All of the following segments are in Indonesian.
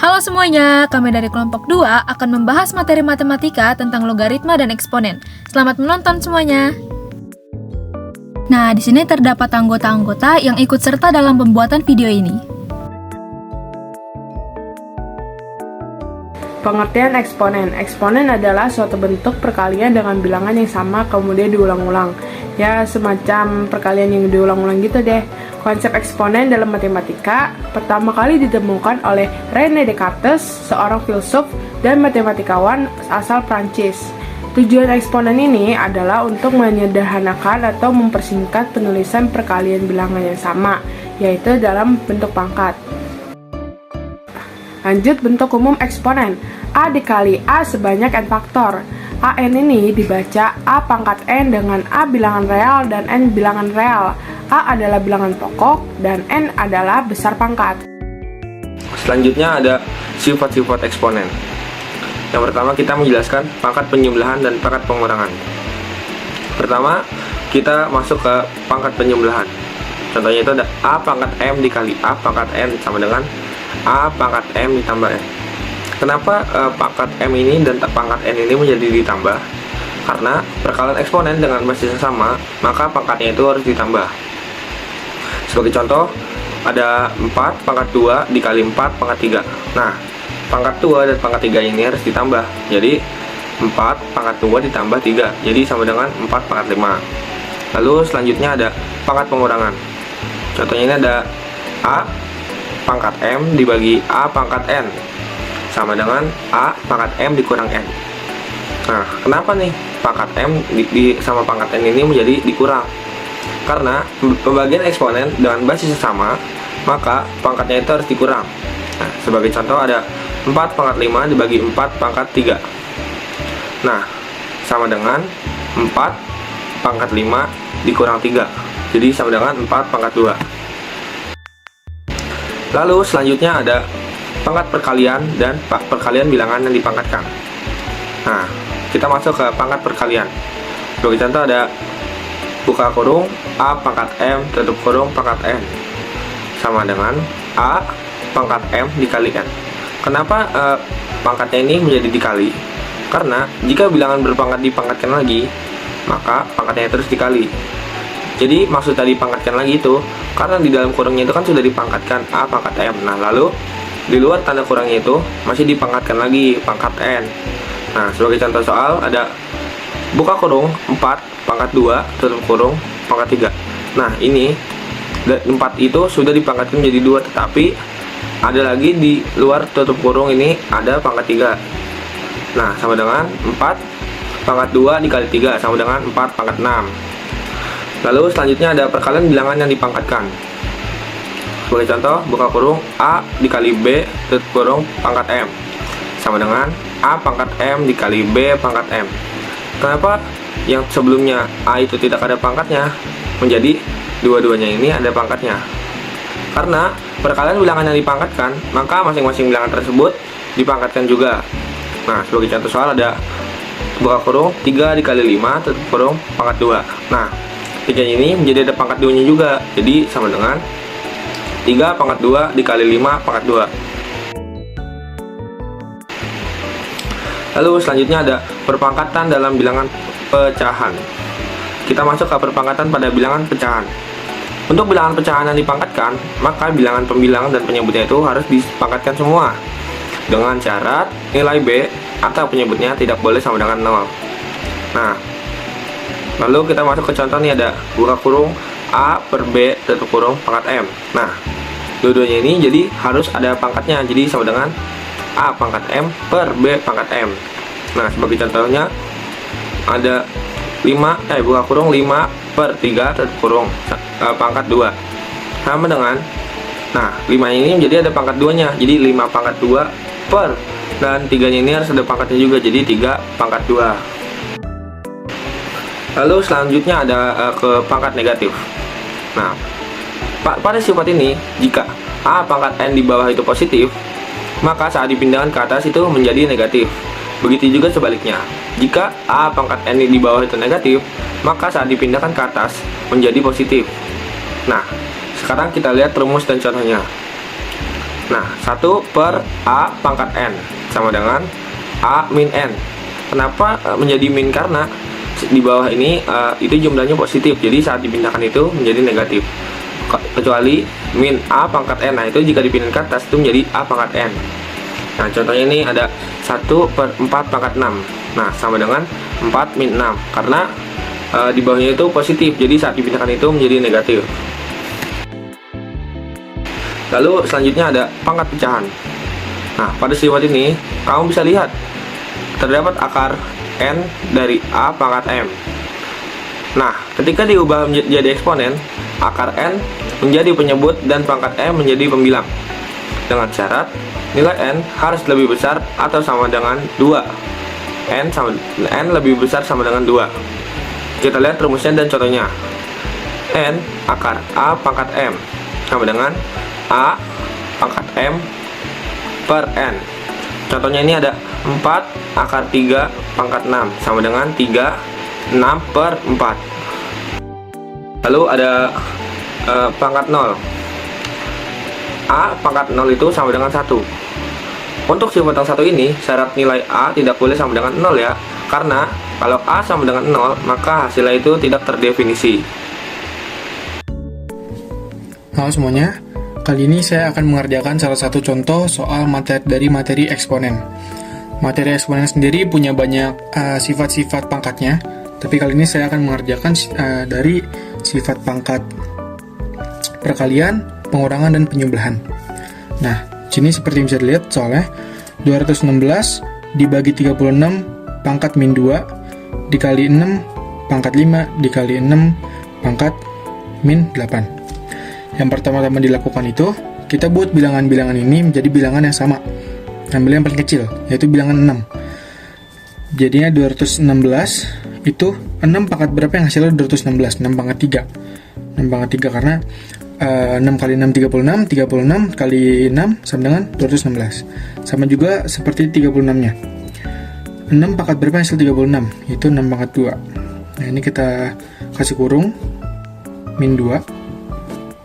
Halo semuanya, kami dari kelompok 2 akan membahas materi matematika tentang logaritma dan eksponen. Selamat menonton semuanya. Nah, di sini terdapat anggota-anggota yang ikut serta dalam pembuatan video ini. Pengertian eksponen. Eksponen adalah suatu bentuk perkalian dengan bilangan yang sama kemudian diulang-ulang. Ya, semacam perkalian yang diulang-ulang gitu deh. Konsep eksponen dalam matematika pertama kali ditemukan oleh René Descartes, seorang filsuf dan matematikawan asal Prancis. Tujuan eksponen ini adalah untuk menyederhanakan atau mempersingkat penulisan perkalian bilangan yang sama, yaitu dalam bentuk pangkat. Lanjut, bentuk umum eksponen. A dikali A sebanyak n faktor. AN ini dibaca A pangkat n dengan A bilangan real dan n bilangan real. A adalah bilangan pokok dan n adalah besar pangkat. Selanjutnya ada sifat-sifat eksponen. Yang pertama kita menjelaskan pangkat penjumlahan dan pangkat pengurangan. Pertama, kita masuk ke pangkat penjumlahan. Contohnya itu ada A pangkat M dikali A pangkat N sama dengan A pangkat M ditambah N. Kenapa pangkat M ini dan pangkat N ini menjadi ditambah? Karena perkalian eksponen dengan basis yang sama, maka pangkatnya itu harus ditambah. Sebagai contoh, ada 4 pangkat 2 dikali 4 pangkat 3. Nah, pangkat 2 dan pangkat 3 ini harus ditambah. Jadi, 4 pangkat 2 ditambah 3. Jadi, sama dengan 4 pangkat 5. Lalu, selanjutnya ada pangkat pengurangan. Contohnya ini ada A pangkat M dibagi A pangkat N sama dengan A pangkat M dikurang N. Nah, kenapa nih pangkat M sama pangkat N ini menjadi dikurang? Karena pembagian eksponen dengan basis yang sama, maka pangkatnya itu harus dikurang. Nah, sebagai contoh ada 4 pangkat 5 dibagi 4 pangkat 3. Nah, sama dengan 4 pangkat 5 dikurang 3. Jadi sama dengan 4 pangkat 2. Lalu selanjutnya ada pangkat perkalian dan perkalian bilangan yang dipangkatkan. Nah, kita masuk ke pangkat perkalian. Sebagai contoh ada buka kurung A pangkat M tutup kurung pangkat N sama dengan A pangkat M dikali N. Kenapa pangkatnya ini menjadi dikali? Karena jika bilangan berpangkat dipangkatkan lagi, maka pangkatnya terus dikali. Jadi maksud tadi pangkatkan lagi itu karena di dalam kurungnya itu kan sudah dipangkatkan A pangkat M. Nah, lalu di luar tanda kurangnya itu masih dipangkatkan lagi pangkat N. Nah, sebagai contoh soal ada buka kurung 4 pangkat 2 tutup kurung pangkat 3. Nah, ini 4 itu sudah dipangkatkan menjadi 2, tetapi ada lagi di luar tutup kurung ini ada pangkat 3. Nah, sama dengan 4 pangkat 2 dikali 3 sama dengan 4 pangkat 6. Lalu selanjutnya ada perkalian bilangan yang dipangkatkan. Sebagai contoh, buka kurung A dikali B tutup kurung pangkat M sama dengan A pangkat M dikali B pangkat M. Kenapa yang sebelumnya A itu tidak ada pangkatnya menjadi dua-duanya ini ada pangkatnya? Karena perkalian bilangan yang dipangkatkan, maka masing-masing bilangan tersebut dipangkatkan juga. Nah, sebagai contoh soal ada buka kurung 3 dikali 5 tutup kurung pangkat 2. Nah, 3 ini menjadi ada pangkat 2 nya juga. Jadi sama dengan 3 pangkat 2 dikali 5 pangkat 2. Lalu selanjutnya ada perpangkatan dalam bilangan pecahan. Kita masuk ke perpangkatan pada bilangan pecahan. Untuk bilangan pecahan yang dipangkatkan, maka bilangan pembilang dan penyebutnya itu harus dipangkatkan semua dengan syarat nilai B atau penyebutnya tidak boleh sama dengan 0. Nah, lalu kita masuk ke contoh nih ada buka kurung A per B tutup kurung pangkat M. Nah, dua-duanya ini jadi harus ada pangkatnya, jadi sama dengan A pangkat M per B pangkat M. Nah, sebagai contohnya ada 5 buka kurung 5 per 3 tutup kurung pangkat 2 sama dengan, nah 5 ini menjadi ada pangkat 2 nya, jadi 5 pangkat 2 per, dan 3 nya ini harus ada pangkatnya juga, jadi 3 pangkat 2. Lalu selanjutnya ada ke pangkat negatif. Nah, pada sifat ini jika A pangkat N di bawah itu positif, maka saat dipindahkan ke atas itu menjadi negatif. Begitu juga sebaliknya. Jika A pangkat N di bawah itu negatif, maka saat dipindahkan ke atas menjadi positif. Nah, sekarang kita lihat rumus dan contohnya. Nah, 1 per A pangkat N sama dengan A min N. Kenapa menjadi min? Karena di bawah ini itu jumlahnya positif, jadi saat dipindahkan itu menjadi negatif. Kecuali min A pangkat N, nah itu jika dipindah ke atas itu menjadi A pangkat N. Nah, contohnya ini ada 1 per 4 pangkat 6. Nah, sama dengan 4 min 6. Karena di bawahnya itu positif, jadi saat dipindahkan itu menjadi negatif. Lalu selanjutnya ada pangkat pecahan. Nah, pada sifat ini kamu bisa lihat terdapat akar N dari A pangkat M. Nah, ketika diubah menjadi eksponen, akar N menjadi penyebut dan pangkat M menjadi pembilang. Dengan syarat nilai N harus lebih besar atau sama dengan 2. N lebih besar sama dengan 2. Kita lihat rumusnya dan contohnya. N akar A pangkat M sama dengan A pangkat M per N. Contohnya ini ada 4 akar 3 pangkat 6 sama dengan 6 per 4. Lalu ada pangkat 0. A pangkat 0 itu sama dengan 1. Untuk sifat yang satu ini, syarat nilai A tidak boleh sama dengan 0 ya. Karena kalau A sama dengan 0, maka hasilnya itu tidak terdefinisi. Halo semuanya, kali ini saya akan mengerjakan salah satu contoh soal materi eksponen. Materi eksponen sendiri punya banyak sifat-sifat pangkatnya, tapi kali ini saya akan mengerjakan dari sifat pangkat perkalian, pengurangan, dan penjumlahan. Nah, sini seperti bisa dilihat soalnya 216 dibagi 36 pangkat min 2 dikali 6 pangkat 5 dikali 6 pangkat min 8. Yang pertama-tama dilakukan itu, kita buat bilangan-bilangan ini menjadi bilangan yang sama. Ambil yang paling kecil, yaitu bilangan 6. Jadinya 216 itu 6 pangkat berapa yang hasilnya 216? 6 pangkat 3. 6 pangkat 3 karena 6 kali 6 36, 36 kali 6 sama dengan 216. Sama juga seperti 36-nya. 6 pangkat berapa yang hasil 36? Itu 6 pangkat 2. Nah, ini kita kasih kurung min 2.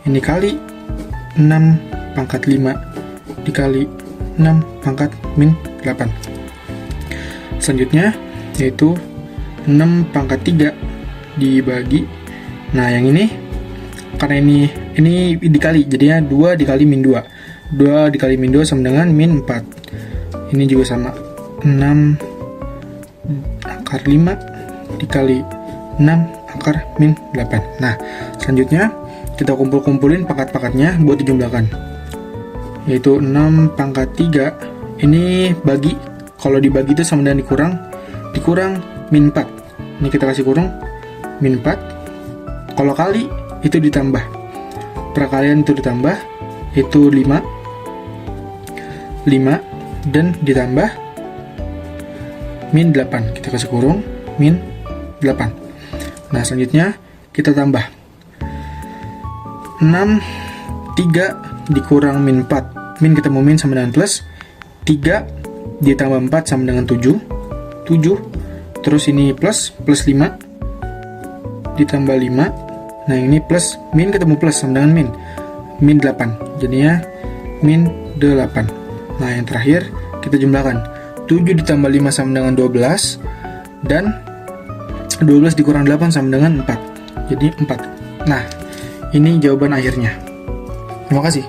Ini kali 6 pangkat 5 dikali 6 pangkat min 8. Selanjutnya yaitu 6 pangkat 3 dibagi. Nah, yang ini karena ini dikali, jadinya 2 dikali min 2. 2 dikali min 2 sama dengan min 4. Ini juga sama. 6 akar 5 dikali 6 akar min 8. Nah, selanjutnya kita kumpulin pangkat-pangkatnya buat dijumlahkan. Yaitu 6 pangkat 3 ini bagi, kalau dibagi itu sama dengan dikurang min 4. Ini kita kasih kurung min 4. Kalau kali itu ditambah, perkalian itu ditambah, itu 5 dan ditambah min 8. Kita kasih kurung min 8. Nah, selanjutnya kita tambah 6 3 dikurang min 4. Min ketemu min sama dengan plus. 3 ditambah 4 sama dengan 7. Terus ini plus 5 ditambah 5. Nah, ini plus, min ketemu plus sama dengan min 8. Jadinya min 8. Nah, yang terakhir kita jumlahkan. 7 ditambah 5 sama dengan 12 dan 12 dikurang 8 sama dengan 4. Jadi 4. Nah, ini jawaban akhirnya. Terima kasih.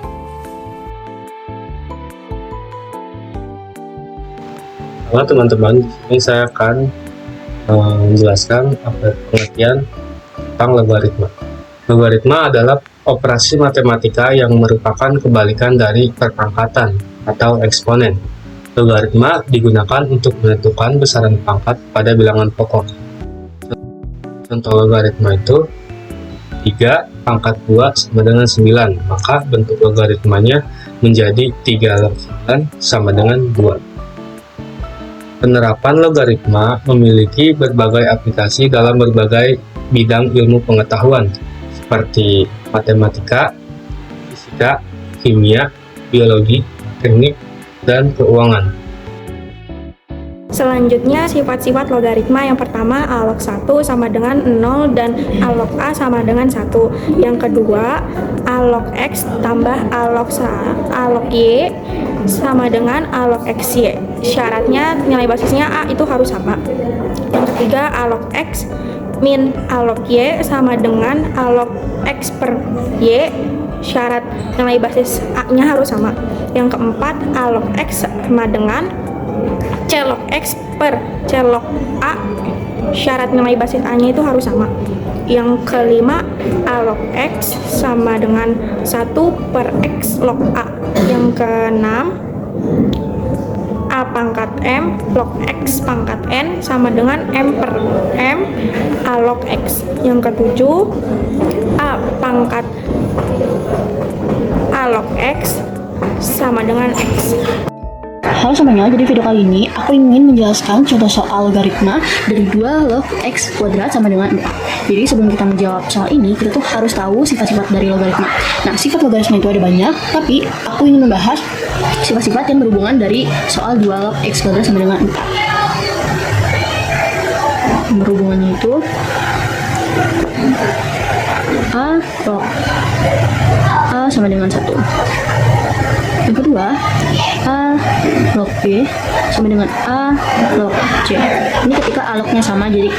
Halo teman-teman, ini saya akan menjelaskan pengertian tentang logaritma. Logaritma adalah operasi matematika yang merupakan kebalikan dari perpangkatan atau eksponen. Logaritma digunakan untuk menentukan besaran pangkat pada bilangan pokok. Contoh logaritma itu 3 pangkat 2 sama dengan 9, maka bentuk logaritmanya menjadi 3 log 9 sama dengan 2. Penerapan logaritma memiliki berbagai aplikasi dalam berbagai bidang ilmu pengetahuan, seperti matematika, fisika, kimia, biologi, teknik, dan keuangan. Selanjutnya sifat-sifat logaritma. Yang pertama A log 1 sama dengan 0 dan A log A sama dengan 1. Yang kedua A log X tambah A log Y sama dengan A log XY. Syaratnya nilai basisnya A itu harus sama. Yang ketiga A log X min A log Y sama dengan A log X per Y. Syarat nilai basis A-nya harus sama. Yang keempat A log X sama dengan C log X per C log A. Syarat nilai basis A-nya itu harus sama. Yang kelima A log X sama dengan 1 per X log A. Yang keenam A pangkat M log X pangkat N sama dengan M per M A log X. Yang ketujuh A pangkat A log X sama dengan X. Halo semuanya, jadi video kali ini aku ingin menjelaskan contoh soal logaritma dari 2 log X kuadrat sama dengan 4. Jadi sebelum kita menjawab soal ini, kita tuh harus tahu sifat-sifat dari logaritma. Nah, sifat logaritma itu ada banyak, tapi aku ingin membahas sifat-sifat yang berhubungan dari soal 2 log X kuadrat sama dengan 4. Berhubungannya itu A log A sama dengan 1. Yang kedua, A log B sama dengan A log C. Ini ketika A lognya sama, jadi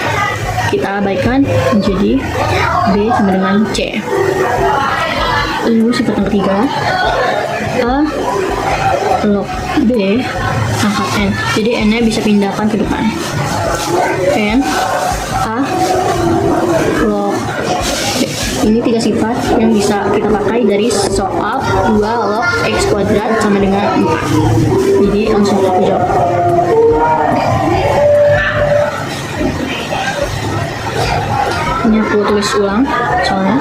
kita abaikan menjadi B sama dengan C. Lalu sifat yang ketiga, A log B pangkat N. Jadi N-nya bisa pindahkan ke depan. N A log B. Ini 3 sifat yang bisa kita pakai dari soal 2 log X kuadrat sama dengan 4. Jadi langsung aku jawab. Ini aku tulis ulang soalnya.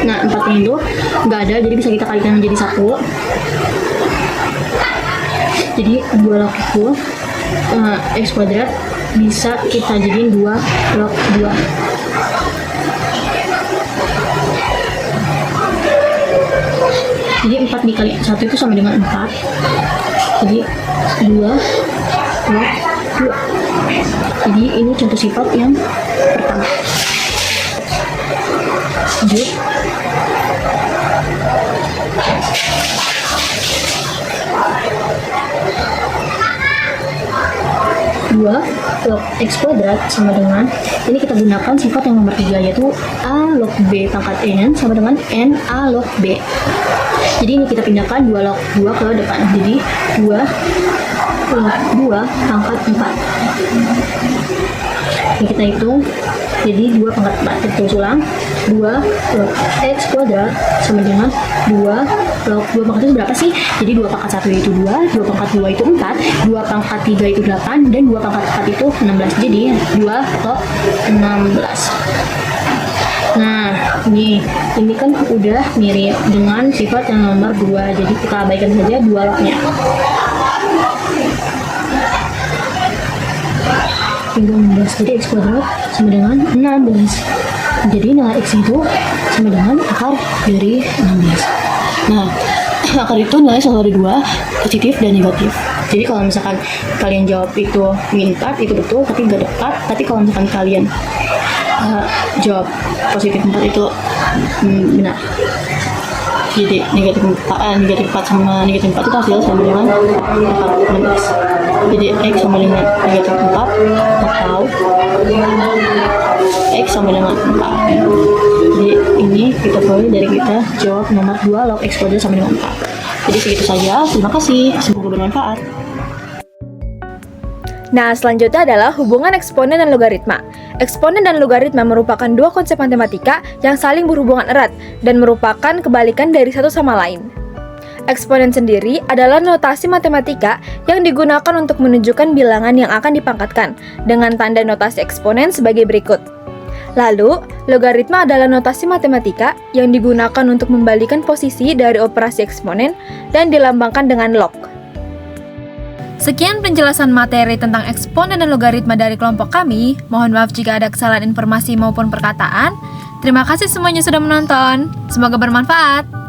Nah, 4-nya itu nggak ada, jadi bisa kita kalikan menjadi 1. Jadi 2 log itu X kuadrat bisa kita jadiin 2 log 2. Jadi 4 dikali 1 itu sama dengan 4. Jadi 2 log 2. Jadi ini contoh sifat yang pertama. Lanjut. Dua log X kuadrat sama dengan, ini kita gunakan sifat yang nomor 3, yaitu A log B pangkat N sama dengan N A log B. Jadi ini kita pindahkan 2 log 2 ke depan, jadi 2 log 2 pangkat 4. Ini kita hitung, jadi 2 pangkat 4. Kita tulis ulang, 2 log X kuadrat sama dengan 2 log 2 pangkat itu berapa sih? Jadi 2 pangkat 1 itu 2, 2 pangkat 2 itu 4, 2 pangkat 3 itu 8, dan 2 pangkat 4 itu 16. Jadi 2 log 16. Nah, ini kan udah mirip dengan sifat yang nomor 2, jadi kita abaikan saja 2 lognya. Tinggal 16, jadi X kuadrat sama dengan 16. Jadi nilai X itu sama dengan akar dari 16. Nah, akar itu nilai selalu ada 2, positif dan negatif. Jadi kalau misalkan kalian jawab itu min 4, itu betul, tapi nggak dekat. Tapi kalau misalkan kalian jawab positif 4 itu benar. Jadi negatif 4 sama negatif 4 itu hasil sama dengan akar 16. Jadi X sama dengan negatif 4 atau X sama dengan 4. Jadi ini kita boleh dari kita jawab nomor 2 log X kuadrat sama dengan 4. Jadi segitu saja, terima kasih, semoga bermanfaat. Nah, selanjutnya adalah hubungan eksponen dan logaritma. Eksponen dan logaritma merupakan 2 konsep matematika yang saling berhubungan erat dan merupakan kebalikan dari satu sama lain. Eksponen sendiri adalah notasi matematika yang digunakan untuk menunjukkan bilangan yang akan dipangkatkan dengan tanda notasi eksponen sebagai berikut. Lalu, logaritma adalah notasi matematika yang digunakan untuk membalikan posisi dari operasi eksponen dan dilambangkan dengan log. Sekian penjelasan materi tentang eksponen dan logaritma dari kelompok kami. Mohon maaf jika ada kesalahan informasi maupun perkataan. Terima kasih semuanya sudah menonton. Semoga bermanfaat.